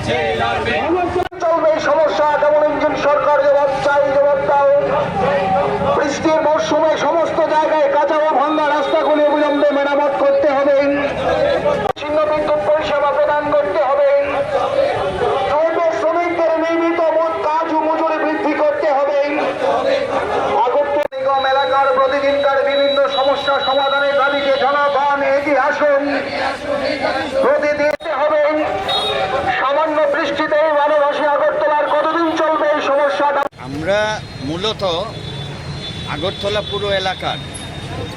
চলবে সমস্যা কেমন ইঞ্জিন সরকার জবাব চাই, জবাব দাও। বৃষ্টির মৌসুমে সমস্ত জায়গায় কাঁচা ও ভাঙ্গা রাস্তাগুলি অবিলম্বে মেরামত করতে হবে। ছিন্ন বিদ্যুৎ পরিষেবা প্রদান করতে হবে। যৌথ শ্রমিকদের নিয়মিত কাজ ও মজুরি বৃদ্ধি করতে হবে। আগরতলা নিগম এলাকার প্রতিদিনকার বিভিন্ন সমস্যা সমাধানের দাবিতে জনগণ এগিয়ে আসুন। প্রতিদিন হবে সামান্য বৃষ্টিতে ভালোবাসি আগরতলার কতদিন চলবে এই সমস্যাটা? আমরা মূলত আগরতলা পুর এলাকার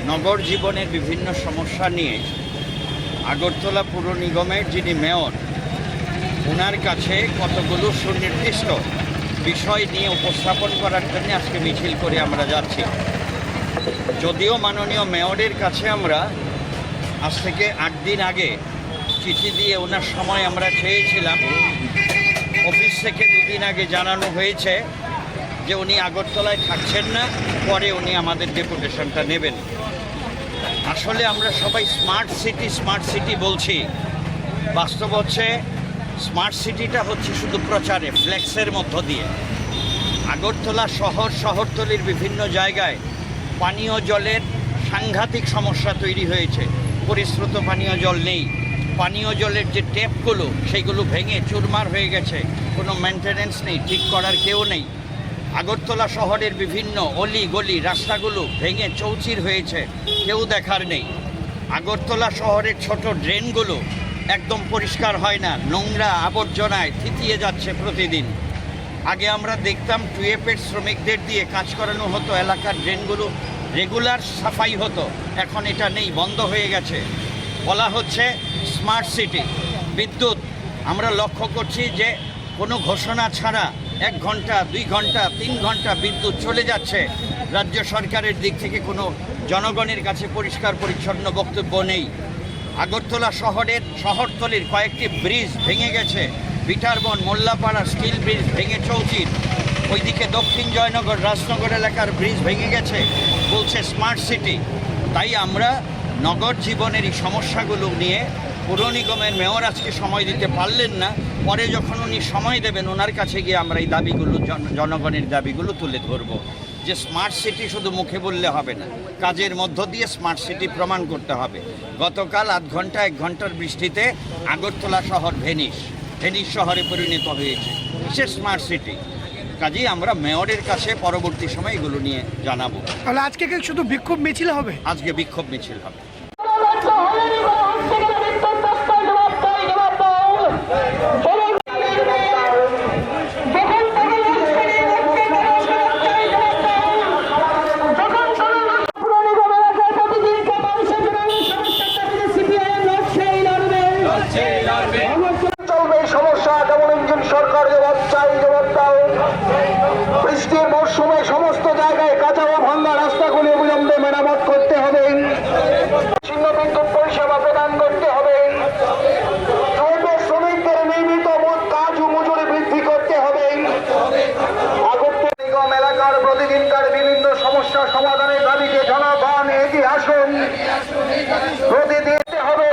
নগর জীবনের বিভিন্ন সমস্যা নিয়ে আগরতলা পুর নিগমের যিনি মেয়র ওনার কাছে কতগুলো সুনির্দিষ্ট বিষয় নিয়ে উপস্থাপন করার জন্য আজকে মিছিল করে আমরা যাচ্ছি। যদিও মাননীয় মেয়রের কাছে আমরা আজ থেকে 8 দিন আগে চিঠি দিয়ে ওনার সময় আমরা চেয়েছিলাম, অফিস থেকে 2 দিন আগে জানানো হয়েছে যে উনি আগরতলায় থাকছেন না, পরে উনি আমাদের ডেপুটেশনটা নেবেন। আসলে আমরা সবাই স্মার্ট সিটি বলছি, বাস্তব হচ্ছে স্মার্ট সিটিটা হচ্ছে শুধু প্রচারে, ফ্লেক্সের মধ্য দিয়ে। আগরতলা শহরতলির বিভিন্ন জায়গায় পানীয় জলের সাংঘাতিক সমস্যা তৈরি হয়েছে। পরিশ্রুত পানীয় জল নেই, পানীয় জলের যে ট্যাপগুলো সেইগুলো ভেঙে চুরমার হয়ে গেছে, কোনো মেনটেনেন্স নেই, ঠিক করার কেউ নেই। আগরতলা শহরের বিভিন্ন অলি গলি রাস্তাগুলো ভেঙে চৌচির হয়েছে, কেউ দেখার নেই। আগরতলা শহরের ছোট ড্রেনগুলো একদম পরিষ্কার হয় না, নোংরা আবর্জনায় থিতিয়ে যাচ্ছে প্রতিদিন। আগে আমরা দেখতাম টুয়েপের শ্রমিকদের দিয়ে কাজ করানো হতো, এলাকার ড্রেনগুলো রেগুলার সাফাই হতো, এখন এটা নেই, বন্ধ হয়ে গেছে। বলা হচ্ছে স্মার্ট সিটি। বিদ্যুৎ আমরা লক্ষ্য করছি যে কোনো ঘোষণা ছাড়া 1 ঘন্টা 2 ঘন্টা 3 ঘন্টা বিদ্যুৎ চলে যাচ্ছে। রাজ্য সরকারের দিক থেকে কোনো জনগণের কাছে পরিষ্কার পরিচ্ছন্ন বক্তব্য নেই। আগরতলা শহরতলির কয়েকটি ব্রিজ ভেঙে গেছে, বিটারবন মোল্লাপাড়া স্টিল ব্রিজ ভেঙে চৌচির, ওইদিকে দক্ষিণ জয়নগর রাজনগর এলাকার ব্রিজ ভেঙে গেছে, বলছে স্মার্ট সিটি। তাই আমরা নগর জীবনের এই সমস্যাগুলো নিয়ে পুর নিগমের মেয়র আজকে সময় দিতে পারলেন না, পরে যখন উনি সময় দেবেন ওনার কাছে গিয়ে আমরা এই দাবিগুলো জনগণের দাবিগুলো তুলে ধরব। যে স্মার্ট সিটি শুধু মুখে বললে হবে না, কাজের মধ্য দিয়ে স্মার্ট সিটি প্রমাণ করতে হবে। গতকাল 1 ঘন্টার বৃষ্টিতে আগরতলা শহর ভেনিস শহরে পরিণত হয়েছে, সে স্মার্ট সিটি। কাজেই আমরা মেয়রের কাছে পরবর্তী সময় এগুলো নিয়ে জানাবো। তাহলে আজকে কি শুধু বিক্ষোভ মিছিল হবে? আজকে বিক্ষোভ মিছিল হবে। চলবে সমস্যা কেমন ইঞ্জিন সরকার জবাব চাই, জবাব দাও। বৃষ্টির মৌসুমে সমস্ত জায়গায় কাঁচা ও ভাঙ্গা রাস্তাগুলি অবিলম্বে মেরামত করতে হবে। ছিন্ন বিদ্যুৎ পরিষেবা প্রদান করতে হবে। যৌথ শ্রমিকদের নিয়মিত কাজ ও মজুরি বৃদ্ধি করতে হবে। আগরতলা নিগম এলাকার প্রতিদিনকার বিভিন্ন সমস্যা সমাধানের দাবিতে জনগণ এগিয়ে আসুন। প্রতিদিন হবে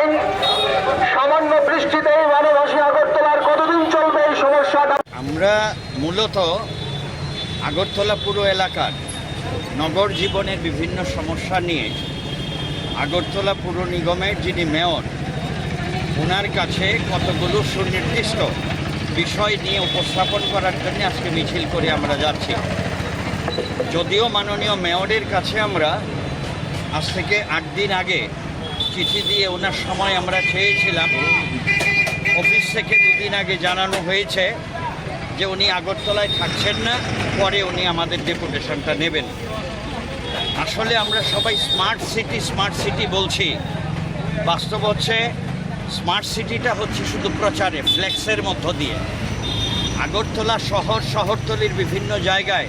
সামান্য বৃষ্টিতে ভালোবাসি আগরতলার কতদিন চলবে এই সমস্যাটা? আমরা মূলত আগরতলা পুর এলাকার নগর জীবনের বিভিন্ন সমস্যা নিয়ে আগরতলা পুর নিগমের যিনি মেয়র ওনার কাছে কতগুলো সুনির্দিষ্ট বিষয় নিয়ে উপস্থাপন করার জন্য আজকে মিছিল করে আমরা যাচ্ছি। যদিও মাননীয় মেয়রের কাছে আমরা আজ থেকে 8 দিন আগে চিঠি দিয়ে ওনার সময় আমরা চেয়েছিলাম, অফিস থেকে 2 দিন আগে জানানো হয়েছে যে উনি আগরতলায় থাকছেন না, পরে উনি আমাদের ডেপুটেশনটা নেবেন। আসলে আমরা সবাই স্মার্ট সিটি বলছি, বাস্তব হচ্ছে স্মার্ট সিটিটা হচ্ছে শুধু প্রচারে, ফ্লেক্সের মধ্য দিয়ে। আগরতলা শহরতলির বিভিন্ন জায়গায়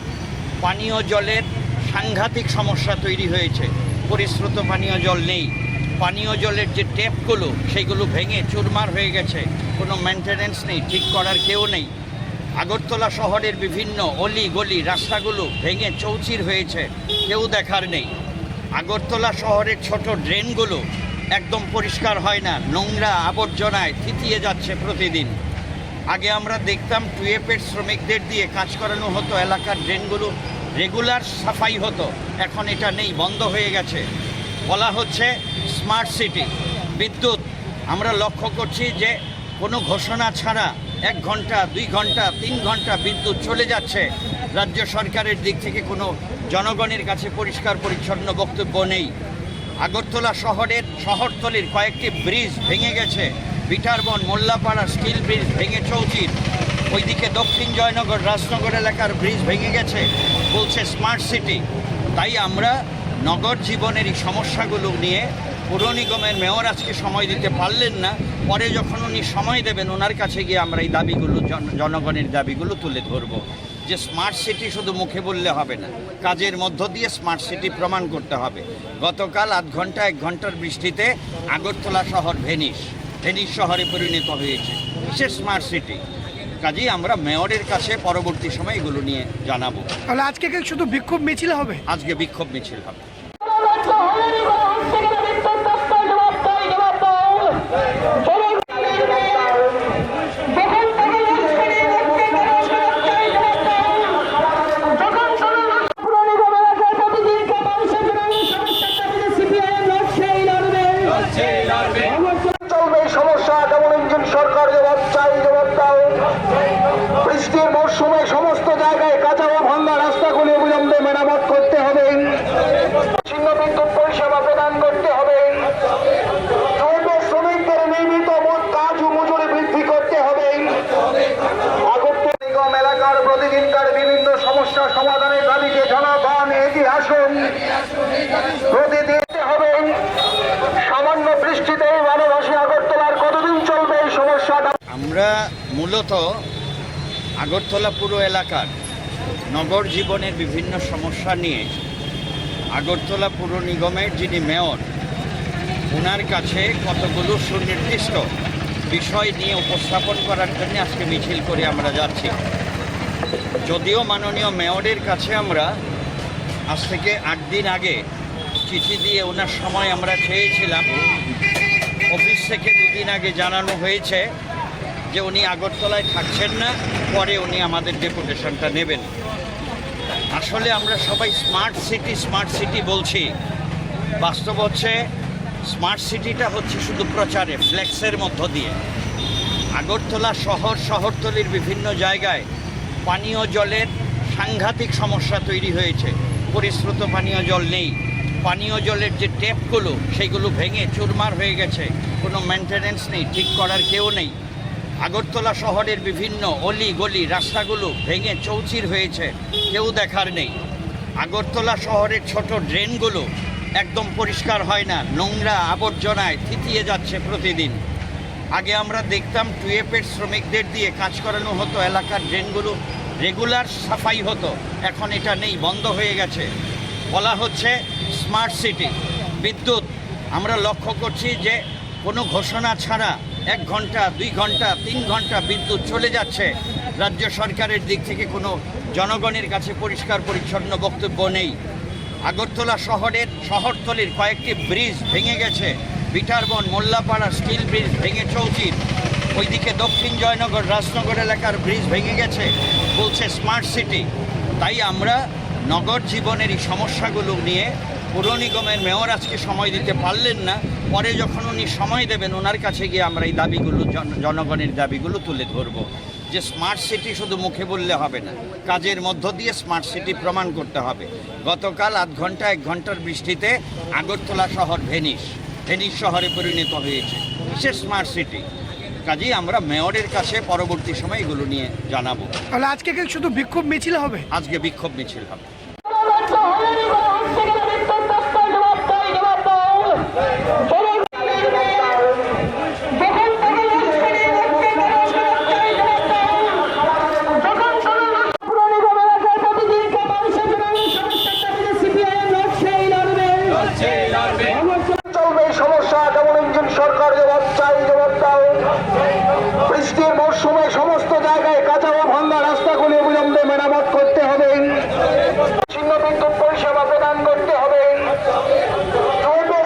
পানীয় জলের সাংঘাতিক সমস্যা তৈরি হয়েছে। পরিশ্রুত পানীয় জল নেই, পানীয় জলের যে ট্যাপগুলো সেইগুলো ভেঙে চুরমার হয়ে গেছে, কোনো মেনটেনেন্স নেই, ঠিক করার কেউ নেই। আগরতলা শহরের বিভিন্ন অলি গলি রাস্তাগুলো ভেঙে চৌচির হয়েছে, কেউ দেখার নেই। আগরতলা শহরের ছোট ড্রেনগুলো একদম পরিষ্কার হয় না, নোংরা আবর্জনায় থিতিয়ে যাচ্ছে প্রতিদিন। আগে আমরা দেখতাম টুয়েপের শ্রমিকদের দিয়ে কাজ করানো হতো, এলাকার ড্রেনগুলো রেগুলার সাফাই হতো। এখন এটা নেই, বন্ধ হয়ে গেছে। বলা হচ্ছে স্মার্ট সিটি। বিদ্যুৎ আমরা লক্ষ্য করছি যে কোনো ঘোষণা ছাড়া 1 ঘন্টা 2 ঘন্টা 3 ঘন্টা বিদ্যুৎ চলে যাচ্ছে। রাজ্য সরকারের দিক থেকে কোনো জনগণের কাছে পরিষ্কার পরিচ্ছন্ন বক্তব্য নেই। আগরতলা শহরতলির কয়েকটি ব্রিজ ভেঙে গেছে। বিটারবন, মোল্লাপাড়া স্টিল ব্রিজ ভেঙে চৌচির। ওইদিকে দক্ষিণ জয়নগর, রাজনগর এলাকার ব্রিজ ভেঙে গেছে। বলছে স্মার্ট সিটি। তাই আমরা নগর জীবনের এই সমস্যাগুলো নিয়ে পৌর নিগমের মেয়র আজকে সময় দিতে পারলেন না। পরে যখন উনি সময় দেবেন ওনার কাছে গিয়ে আমরা এই দাবিগুলো জনগণের দাবিগুলো তুলে ধরব। যে স্মার্ট সিটি শুধু মুখে বললে হবে না, কাজের মধ্য দিয়ে স্মার্ট সিটি প্রমাণ করতে হবে। গতকাল 1 ঘন্টার বৃষ্টিতে আগরতলা শহর ভেনিস শহরে পরিণত হয়েছে। কিসের স্মার্ট সিটি? কাজেই আমরা মেয়রের কাছে পরবর্তী সময় এগুলো নিয়ে জানাবো। তাহলে আজকে কি শুধু বিক্ষোভ মিছিল হবে? আজকে বিক্ষোভ মিছিল হবে। চলবে এই সমস্যা, যেমন ইঞ্জিন সরকার জবাব চাই, জবাব দাও। বৃষ্টির মরশুমে সমস্ত জায়গায় কাঁচা ও ভাঙ্গা রাস্তাগুলি অবিলম্বে মেরামত করতে হবে। ছিন্ন বিদ্যুৎ পরিষেবা প্রদান করতে হবে। শ্রমিকদের নিয়মিত কাজ ও মজুরি বৃদ্ধি করতে হবে। আগরতলা নিগম এলাকার প্রতিদিনকার বিভিন্ন সমস্যা সমাধানের দাবিতে জনগণ এগিয়ে আসুন। প্রতিদিন হবে সামান্য বৃষ্টিতে ভালোবাসি আগরতলার কতদিন চলবে এই সমস্যাটা? আমরা মূলত আগরতলা পুরো এলাকার নগর জীবনের বিভিন্ন সমস্যা নিয়ে আগরতলা পুর নিগমের যিনি মেয়র ওনার কাছে কতগুলো সুনির্দিষ্ট বিষয় নিয়ে উপস্থাপন করার জন্য আজকে মিছিল করে আমরা যাচ্ছি। যদিও মাননীয় মেয়রের কাছে আমরা আজ থেকে 8 দিন আগে চিঠি দিয়ে ওনার সময় আমরা চেয়েছিলাম। অফিস থেকে 2 দিন আগে জানানো হয়েছে যে উনি আগরতলায় থাকছেন না, পরে উনি আমাদের ডেপুটেশনটা নেবেন। আসলে আমরা সবাই স্মার্ট সিটি বলছি, বাস্তব হচ্ছে স্মার্ট সিটিটা হচ্ছে শুধু প্রচারে, ফ্লেক্সের মধ্য দিয়ে। আগরতলা শহরতলির বিভিন্ন জায়গায় পানীয় জলের সাংঘাতিক সমস্যা তৈরি হয়েছে। পরিশ্রুত পানীয় জল নেই। পানীয় জলের যে ট্যাপগুলো সেইগুলো ভেঙে চুরমার হয়ে গেছে, কোনো মেনটেনেন্স নেই, ঠিক করার কেউ নেই। আগরতলা শহরের বিভিন্ন অলি গলি রাস্তাগুলো ভেঙে চৌচির হয়েছে, কেউ দেখার নেই। আগরতলা শহরের ছোট ড্রেনগুলো একদম পরিষ্কার হয় না, নোংরা আবর্জনায় থিতিয়ে যাচ্ছে প্রতিদিন। আগে আমরা দেখতাম টুয়েপের শ্রমিকদের দিয়ে কাজ করানো হতো, এলাকার ড্রেনগুলো রেগুলার সাফাই হতো। এখন এটা নেই, বন্ধ হয়ে গেছে। বলা হচ্ছে স্মার্ট সিটি। বিদ্যুৎ আমরা লক্ষ্য করছি যে কোনো ঘোষণা ছাড়া 1 ঘন্টা 2 ঘন্টা 3 ঘন্টা বিদ্যুৎ চলে যাচ্ছে। রাজ্য সরকারের দিক থেকে কোনো জনগণের কাছে পরিষ্কার পরিচ্ছন্ন বক্তব্য নেই। আগরতলা শহরতলির কয়েকটি ব্রিজ ভেঙে গেছে। বিটারবন, মোল্লাপাড়া স্টিল ব্রিজ ভেঙে চৌচির। ওইদিকে দক্ষিণ জয়নগর, রাজনগর এলাকার ব্রিজ ভেঙে গেছে। বলছে স্মার্ট সিটি। তাই আমরা নগর জীবনের এই সমস্যাগুলো নিয়ে পৌর নিগমের মেয়র আজকে সময় দিতে পারলেন না। পরে যখন উনি সময় দেবেন ওনার কাছে গিয়ে আমরা এই দাবিগুলো জনগণের দাবিগুলো তুলে ধরব। যে স্মার্ট সিটি শুধু মুখে বললে হবে না, কাজের মধ্য দিয়ে স্মার্ট সিটি প্রমাণ করতে হবে। গতকাল 1 ঘন্টার বৃষ্টিতে আগরতলা শহর ভেনিস শহরে পরিণত হয়েছে। কিসের স্মার্ট সিটি? কাজেই আমরা মেয়রের কাছে পরবর্তী সময় এগুলো নিয়ে জানাবো। তাহলে আজকে কি শুধু বিক্ষোভ মিছিল হবে? আজকে বিক্ষোভ মিছিল হবে। চলবে এই সমস্যা, যেমন ইঞ্জিন সরকার জবাব চাই, জবাব দাও। বৃষ্টির মরশুমে সমস্ত জায়গায় কাঁচা ও ভাঙ্গা রাস্তাগুলি অবিলম্বে মেরামত করতে হবে। ছিন্ন বিদ্যুৎ পরিষেবা প্রদান করতে হবে।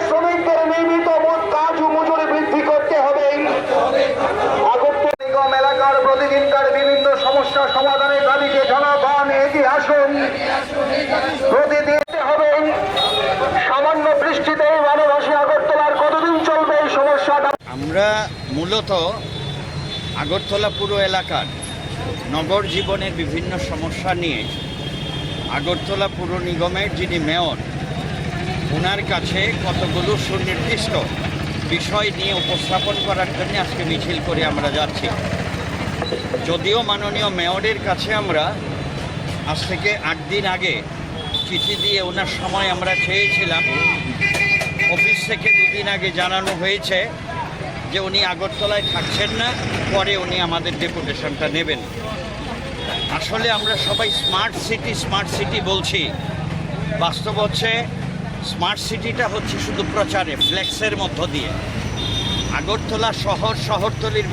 শ্রমিকদের নিয়মিত কাজ ও মজুরি বৃদ্ধি করতে হবে। আগরতলা নিগম এলাকার প্রতিদিন মূলত আগরতলা পুরো এলাকার নগর জীবনের বিভিন্ন সমস্যা নিয়ে আগরতলা পুর নিগমের যিনি মেয়র ওনার কাছে কতগুলো সুনির্দিষ্ট বিষয় নিয়ে উপস্থাপন করার জন্য আজকে মিছিল করে আমরা যাচ্ছি। যদিও মাননীয় মেয়রের কাছে আমরা আজ থেকে 8 দিন আগে চিঠি দিয়ে ওনার সময় আমরা চেয়েছিলাম, অফিস থেকে 2 দিন আগে জানানো হয়েছে যে উনি আগরতলায় থাকছেন না, পরে উনি আমাদের ডেপুটেশনটা নেবেন। আসলে আমরা সবাই স্মার্ট সিটি বলছি, বাস্তব হচ্ছে স্মার্ট সিটিটা হচ্ছে শুধু প্রচারে ফ্লেক্সের মধ্য দিয়ে। আগরতলা শহরতলির